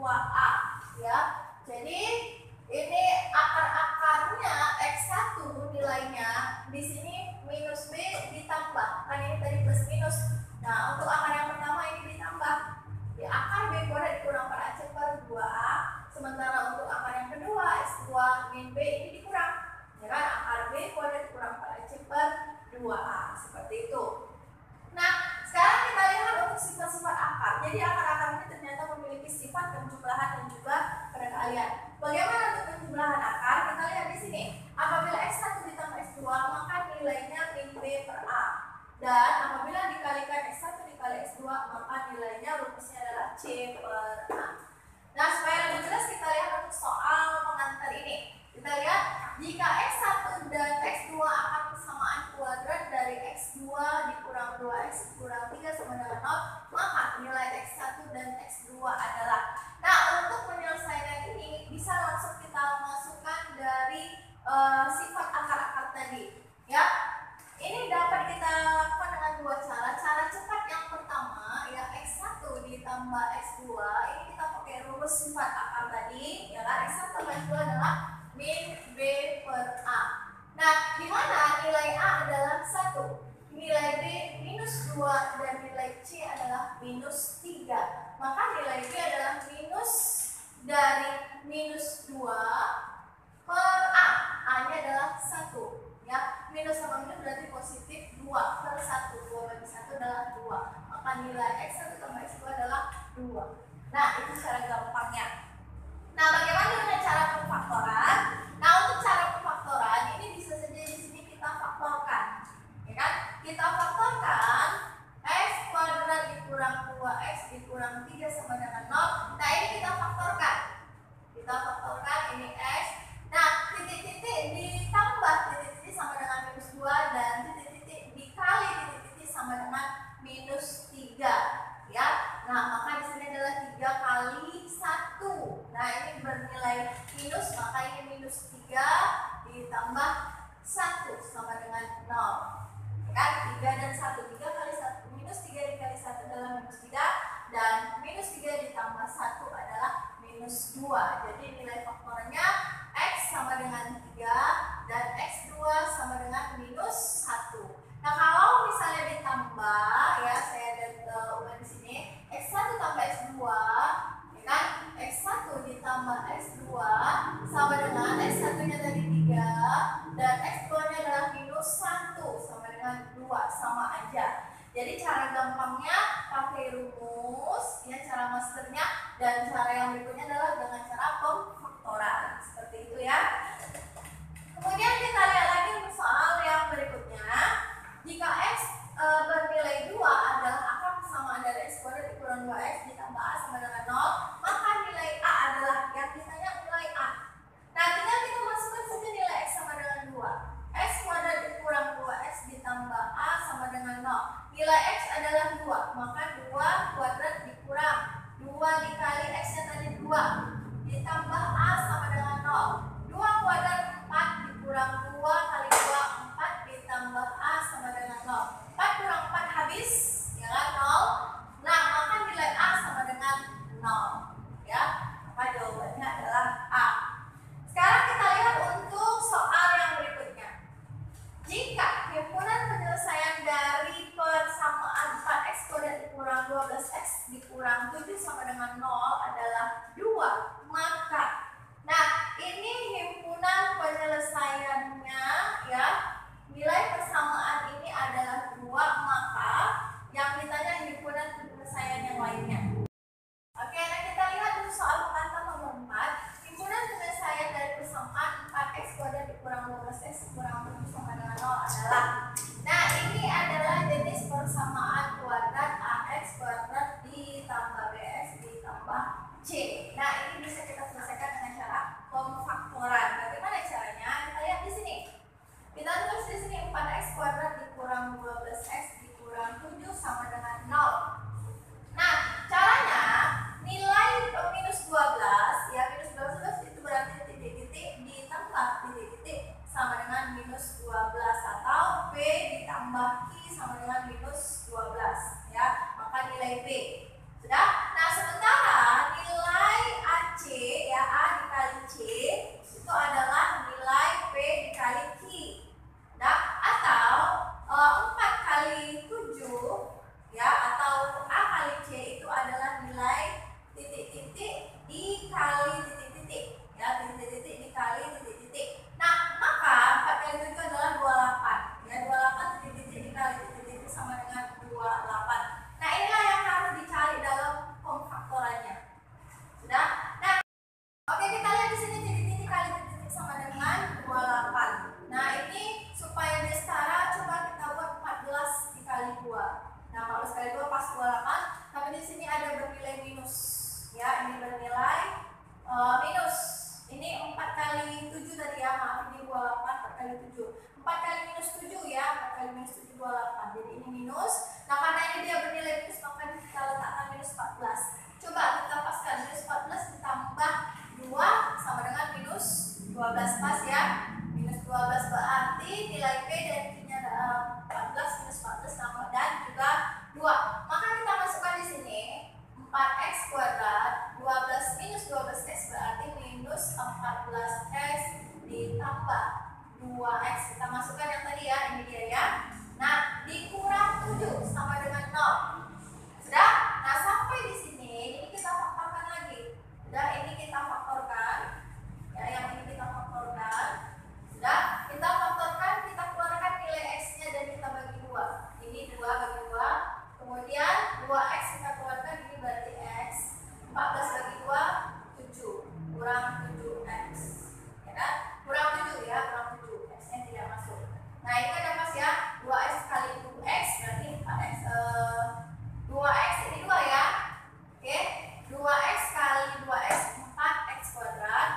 2A ya. Jadi ini akar-akarnya X1 nilainya di sini minus B ditambah. Kan ini tadi plus minus. Nah, untuk akar yang pertama ini ditambah. Di akar B kuadrat dikurang per AC per 2A. Sementara untuk akar yang kedua X2 min B ini dikurang. Ya kan, akar B kuadrat dikurang per AC per 2A. Seperti itu. Nah, sekarang kita lihat untuk sifat-sifat akar. Jadi akar-akar ini ternyata memiliki sifat penjumlahan dan juga perkalian. Bagaimana untuk penjumlahan akar? Kita lihat di sini. Apabila X1 ditambah X2, maka nilainya min B per A. Dan apabila dikalikan X1 dikali X2, maka nilainya rumusnya adalah C per A. Nah, supaya lebih jelas kita lihat untuk soal pengantar ini. Kita lihat, jika X1 dan X2 akan persamaan kuadrat dari X2 dikurang 2X dikurang 3 sama dengan 0, maka nilai X1 dan X2 adalah. Nah, untuk menyelesaikan ini bisa langsung kita masukkan dari sifat akar-akar tadi. Ya, ini dapat kita lakukan dengan dua cara. Cara cepat yang pertama, ya X1 ditambah X2, ini kita pakai rumus sifat akar tadi, ya kan? X1 tambah X2 adalah min B per A. Nah, di mana nilai A adalah 1, nilai B minus 2, dan nilai C adalah minus 3. Maka nilai B adalah minus dari minus 2 per A. A-nya adalah 1. Ya, minus sama minus berarti positif 2 per 1. 2 bagi 1 adalah 2. Maka nilai X1 tambah X2 adalah 2. Nah, itu cara gampangnya. Nah, bagaimana dengan cara pemfaktoran? Nah, untuk cara pemfaktoran ini bisa saja di sini kita faktorkan. Ya kan? Kita faktorkan X kuadrat dikurang 2X dikurang 3 sama dengan 0. Nah, ini kita faktorkan. Kita faktorkan ini X. Nah, titik-titik ditambah titik-titik sama dengan minus 2 dan titik-titik dikali titik-titik sama dengan minus 3. Ya. Nah, maka di sini adalah 3 kali 1. Nah, ini bernilai minus, maka ini minus 3 ditambah 1 sama dengan 0. Kan? 3 dan 1. 3 kali 1. Minus 3 dikali 1 adalah minus 3. Dan minus 3 ditambah 1 adalah minus 2. Jadi nilai faktornya X sama dengan 3 dan X2 sama dengan minus 1. Nah, kalau misalnya ditambah, ya saya ada ulang di sini, X1 tambah X2, ya kan? X1 ditambah X2 sama dengan X1-nya tadi 3 dan X2-nya adalah minus 1 sama dengan 2, sama aja. Jadi cara gampangnya pakai rumus, ya cara masternya, dan cara yang berikutnya adalah dengan cara pemfaktoran. Seperti itu ya. Kemudian kita lihat lagi untuk soal yang berikutnya. Jika X bernilai 2 adalah akar persamaan dari X kuadrat dikurang 2X ditambah A sama dengan 0, maka nilai A adalah, yang ditanya nilai A. Nah, tinggal kita masukkan saja nilai X sama dengan 2. X kuadrat dikurang 2X ditambah A sama dengan 0. Nilai X adalah 2, maka 2 kuadrat dikurang 2 dikali X-nya tadi 2 ditambah A sama dengan 0. 2 kuadrat 4 dikurang 2 kali 2, 4 ditambah A sama dengan 0. 4 kurang 4 habis, ya kan, 0. Nah, maka nilai A sama dengan 0. Ya, maka jawabannya adalah A. Sekarang kita lihat untuk soal yang berikutnya. Jika himpunan penyelesaian dari persamaan 4X kuadrat dikurang 12X dikurang 7 sama dengan 0 adalah 2, maka, nah ini himpunan penyelesaiannya, ya, nilai persamaan ini adalah 2, maka yang ditanya himpunan penyelesaian yang lainnya. Oke, nah kita lihat dulu soal pengantar nomor 4. Himpunan penyelesaian dari persamaan 4X kuadrat dikurang 12X dikurang 7 sama dengan 0 adalah. Nah, ini adalah jenis persamaan kuadrat AX kuadrat ditambah BX ditambah C. Nah, ini bisa kita selesaikan dengan cara pemfaktoran. Bagaimana caranya? Kita lihat di sini. Kita tulis di sini 4X kuadrat dikurang 12X dikurang 7 sama dengan 0. Nah, caranya nilai minus 12, ya minus 12 itu berarti titik-titik ditambah titik-titik sama dengan minus 12 atau B ditambah I sama dengan minus 12, ya. Maka nilai B. Sudah? Nah, sementara nilai minus 14x ditambah 2x. Kita masukkan yang tadi ya, ini dia ya. Nah, dikurang 7 sama dengan 0. Sudah? Nah, sampai di sini ini kita faktorkan lagi. Sudah, ini kita faktorkan. Ya, yang ini kita faktorkan. Sudah, kita faktorkan, kita keluarkan nilai x-nya dan kita bagi 2. Ini 2 bagi 2. Kemudian 2x kita keluarkan, ini berarti x. 14 bagi 2, 7. Kurang 7x. Ya kan? Kurang 7 ya, kurang 7. X-nya tidak masuk. Nah, ini ada pas ya. 2x kali 2x berarti 4x. 2x ini 2 ya. Oke. 2x kali 2x 4x kuadrat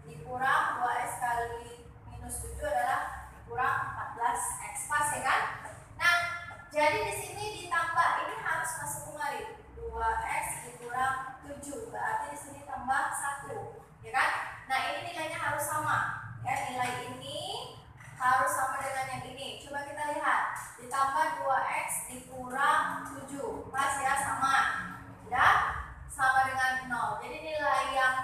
dikurang 2x kali minus 7 adalah dikurang 14x. Pas ya kan? Nah, jadi di sini ditambah, ini harus masuk kemari. 2x dikurang 7 berarti di sini tambah 1, ya kan? Nah, ini nilainya harus sama. Ya, nilai ini harus sama dengan yang ini. Coba kita lihat. Ditambah 2x dikurang 7. Pas ya, sama. Ya, sama dengan 0. Jadi nilai yang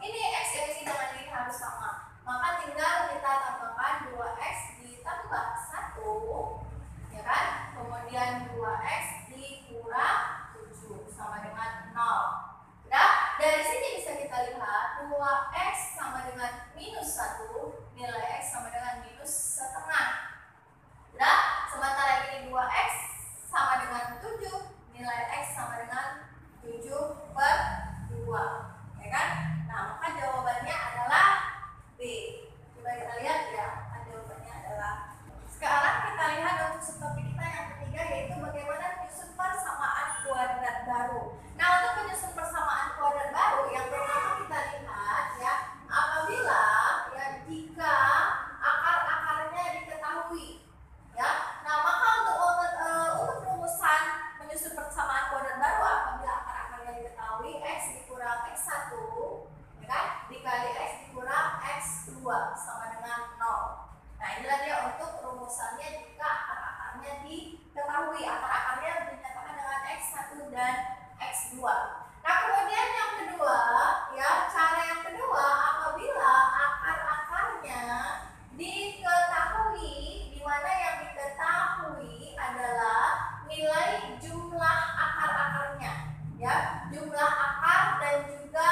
ini x yang ini dengan ini harus sama. Maka tinggal kita tambahkan 2x ditambah 1, ya kan? Kemudian 2x dikurang 7 sama dengan 0. Nah, dari sini bisa kita lihat 2x sama dengan minus 1, nilai x sama dengan minus setengah. Nah, sementara ini 2x sama dengan 7, nilai x sama dengan 7/2, ya kan? Nah, maka jawabannya adalah B. Coba kita lihat ya, jawabannya adalah. Sekarang kita lihat untuk subtopik kita yang ketiga, yaitu bagaimana menyusun persamaan kuadrat baru. Nah, untuk menyusun persamaan kuadrat baru, yang pertama kita lihat ya, apabila ya jika akar-akarnya diketahui, ya. Nah, maka untuk rumusan menyusun persamaan kuadrat baru, apabila akar-akarnya diketahui, x dikurang x1, ya kan, dikali x dikurang x2 sama dengan 0. Nah, inilah dia untuk rumusannya jika akar-akarnya diketahui. Akar-akarnya dinyatakan dengan x1 dan x2. Nah, kemudian yang kedua, ya, cara yang kedua, apabila akar-akarnya diketahui, di mana yang diketahui adalah nilai jumlah akar-akarnya, ya, jumlah akar dan juga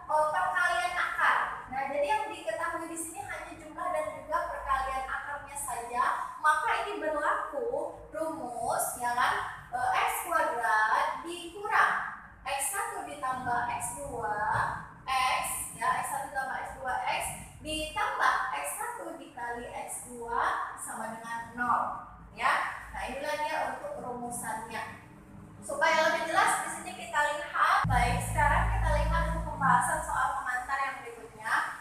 perkalian akar. Nah, jadi yang diketahui di sini hanya jumlah dan juga perkalian akarnya saja. Maka ini berlaku rumus, ya kan, x kuadrat dikurang x1 ditambah x2 x, ya, x1 ditambah x2 x ditambah x1 dikali x2 sama dengan 0, ya. Nah, inilah dia untuk rumusannya. Supaya lebih jelas di sini kita lihat. Baik, sekarang kita lihat untuk pembahasan soal pengantar yang berikutnya.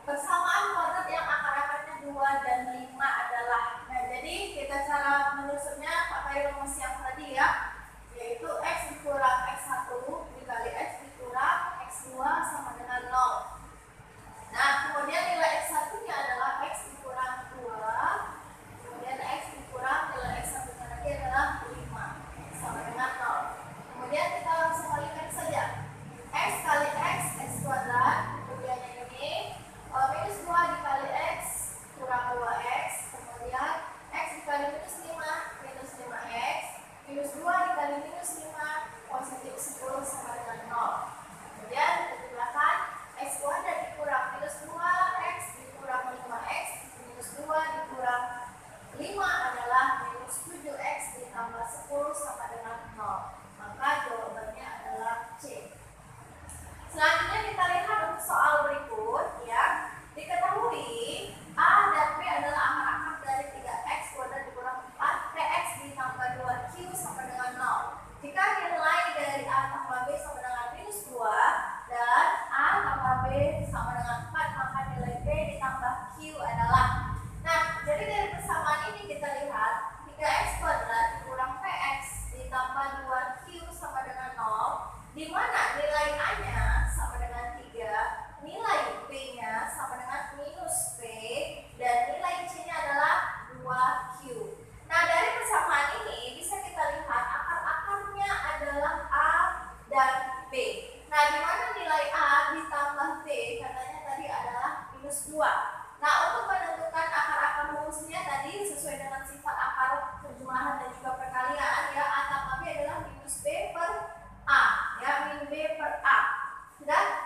Persamaan kuadrat yang akar-akarnya 2 dan 5 adalah. Nah, jadi kita cara menyusunnya pakai rumus yang tadi ya, yaitu x dikurang x1 dikali x dikurang x2 sama dengan 0. Nah, kemudian nilai x1-nya adalah x dikurang 2, kemudian x dikurang nilai x1-nya lagi adalah 5 sama dengan 0. Kemudian kita langsung kalikan saja. X kali x, x2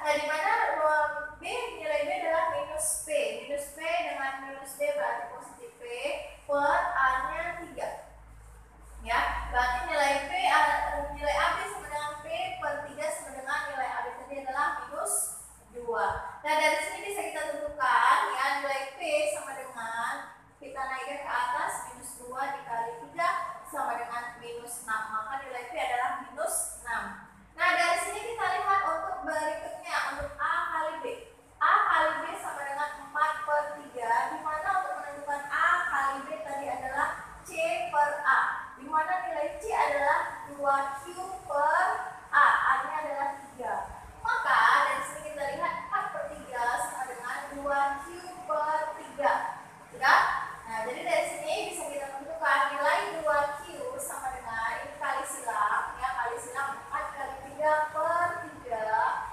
Nah, di mana ruang B, nilai B adalah minus P. Minus P dengan minus B berarti positif P per A-nya 3. Ya, berarti nilai P, nilai AB sama dengan P per 3 sama dengan nilai AB tadi adalah minus 2. Nah, dari sini bisa kita tentukan ya, nilai P sama dengan, kita naikkan ke atas, minus 2 dikali 3 sama dengan minus 6. Maka nilai P adalah minus 6. Nah, dari sini kita lihat untuk berikutnya, untuk A kali B. A kali B sama dengan 4 per 3, dimana untuk menentukan A kali B tadi adalah C per A, dimana nilai C adalah 2Q per A, A-nya adalah 3. Maka dari sini kita lihat 4 per 3 sama dengan 2Q per 3. Sudah? Nah, jadi dari sini bisa kita tentukan nilai 2Q sama dengan, ini kali silang ya, kali silang 4 kali 3 per 3,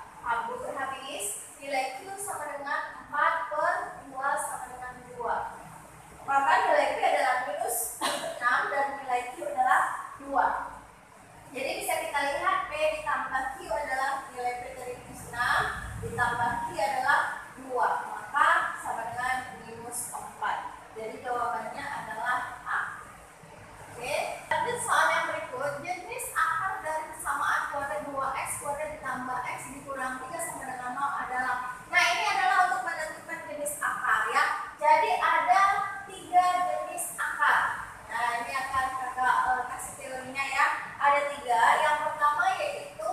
habis, nilai Q sama dengan 4 per 2 sama dengan 2. Maka nilai Q adalah minus 6 dan nilai Q adalah 2. Jadi bisa kita lihat P ditambah Q adalah nilai P dari minus 6 ditambah Q adalah 2. Maka sama dengan minus 4. Jadi jawabannya adalah A. Oke. Lanjut soal yang berikut. Jenis akar dari persamaan kuadrat 2x kuadrat ditambah x dikurang 3 sama dengan 0 adalah. Nah, ini adalah untuk menentukan jenis akar ya. Jadi ada 3 jenis akar. Nah, ini akan kakak kasih teorinya ya. Ada 3. Yang pertama yaitu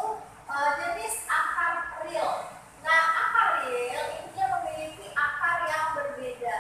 jenis akar real. Nah, akar real ini dia memiliki akar yang berbeda.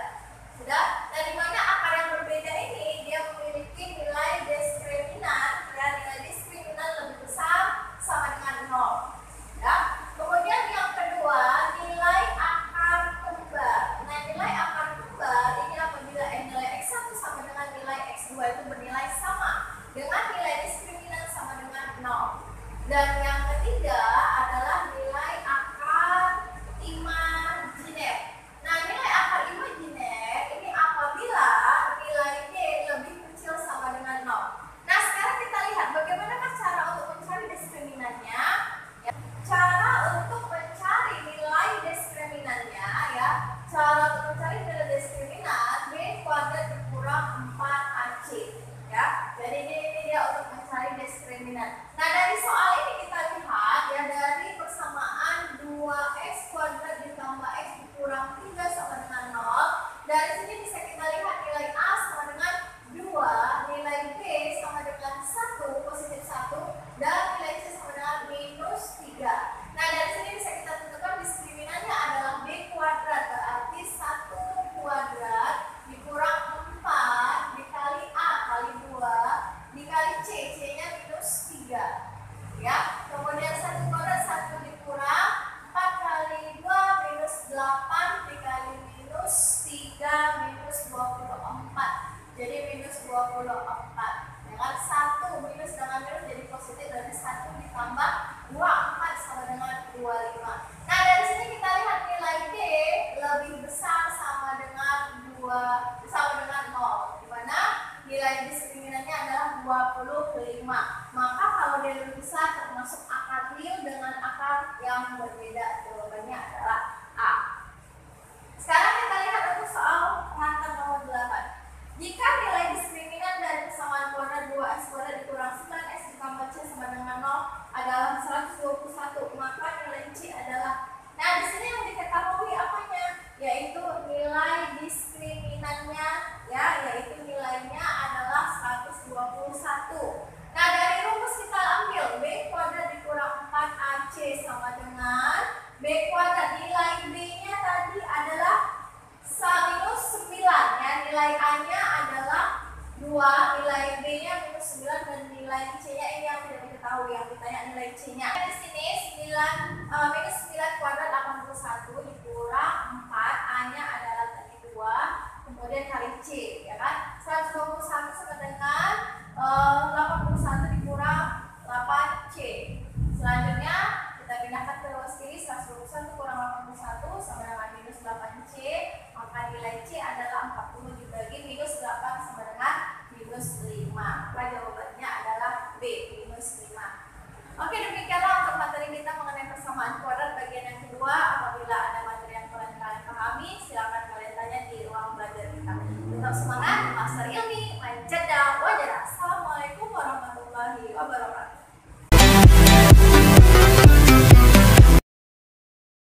Sudah? Nah, di mana akar yang berbeda ini dia memiliki nilai diskriminan ya, nilai diskriminan lebih besar sama dengan 0. Ya. Kemudian yang kedua, nilai akar kembar. Nah, nilai akar kembar ini apabila nilai x1 sama dengan nilai x2 itu bernilai sama dengan nilai diskriminan sama dengan 0. Dan yang ketiga adalah nilai akar imajiner. Nah, nilai akar imajiner ini apabila nilai D lebih kecil sama dengan 0. Nah, sekarang kita lihat bagaimanakah cara untuk mencari diskriminannya. Ya, cara untuk mencari nilai diskriminannya ya. Cara untuk mencari nilai diskriminan B kuadrat dikurang 4AC. Ya, jadi ini dia untuk mencari diskriminan. Nah, dari soal ini kita lihat ya, dari persamaan 2x kuadrat ditambah x dikurang 3 sama dengan 0. Dari sini bisa kita lihat nilai A sama dengan 2, nilai B sama dengan 1, positif 1, dan nilai C sama dengan minus 3. Nah, dari sini bisa kita tentukan diskriminannya adalah B kuadrat, berarti 1 kuadrat dikurang 4 dikali A kali 2 dikali C, C-nya minus 3. Ya, kemudian 1 kuadrat 1 dikurang 4 kali 2 minus 8 dikali minus 3 minus 24. Jadi minus 24. Dengan 1 minus dengan minus jadi positif, berarti 1 ditambah 2, 4 sama dengan 25. Nah, dari sini kita lihat nilai D lebih besar sama dengan 2 sama dengan 0. Di mana nilai diskriminannya adalah 25. Maka kalau dia lebih besar termasuk akar real dengan akar yang berbeda. Jawabannya adalah A. Sekarang kita lihat untuk soal rangka nomor 8. Jika nilai diskriminan dari persamaan kuadrat 2x kuadrat dikurang 9x ditambah c sama dengan 0 adalah 121, maka nilai c adalah. Nah, di sini yang diketahui apanya? Yaitu nilai diskriminannya ya, yaitu nilainya adalah 121. Nah, dari rumus kita ambil b kuadrat dikurang 4ac sama dengan b kuadrat. Nilai b-nya tadi adalah minus 9 ya, nilai a-nya adalah 2, nilai b-nya minus 9 dan nilai c-nya ini yang tidak diketahui, yang ditanya nilai c-nya. Di sini minus 9 kuadrat 81 dikurang 4, a-nya adalah tadi 2, kemudian kali c ya kan. 121 sama dengan 81 dikurang 8c. Selanjutnya kita pindahkan ke ruas kiri, 121 kurang 81 sama dengan minus 8c, maka nilai c adalah 40 dibagi minus 8 sama dengan minus 5. Maka jawabannya adalah B, minus 5. Oke, demikianlah untuk materi kita mengenai persamaan kuadrat bagian yang kedua. mahasiswa, apabila ada materi yang kalian pahami, silakan kalian tanya di ruang belajar kita. Tetap semangat, Master Ilmi, mencerdang wajar. Assalamualaikum warahmatullahi wabarakatuh.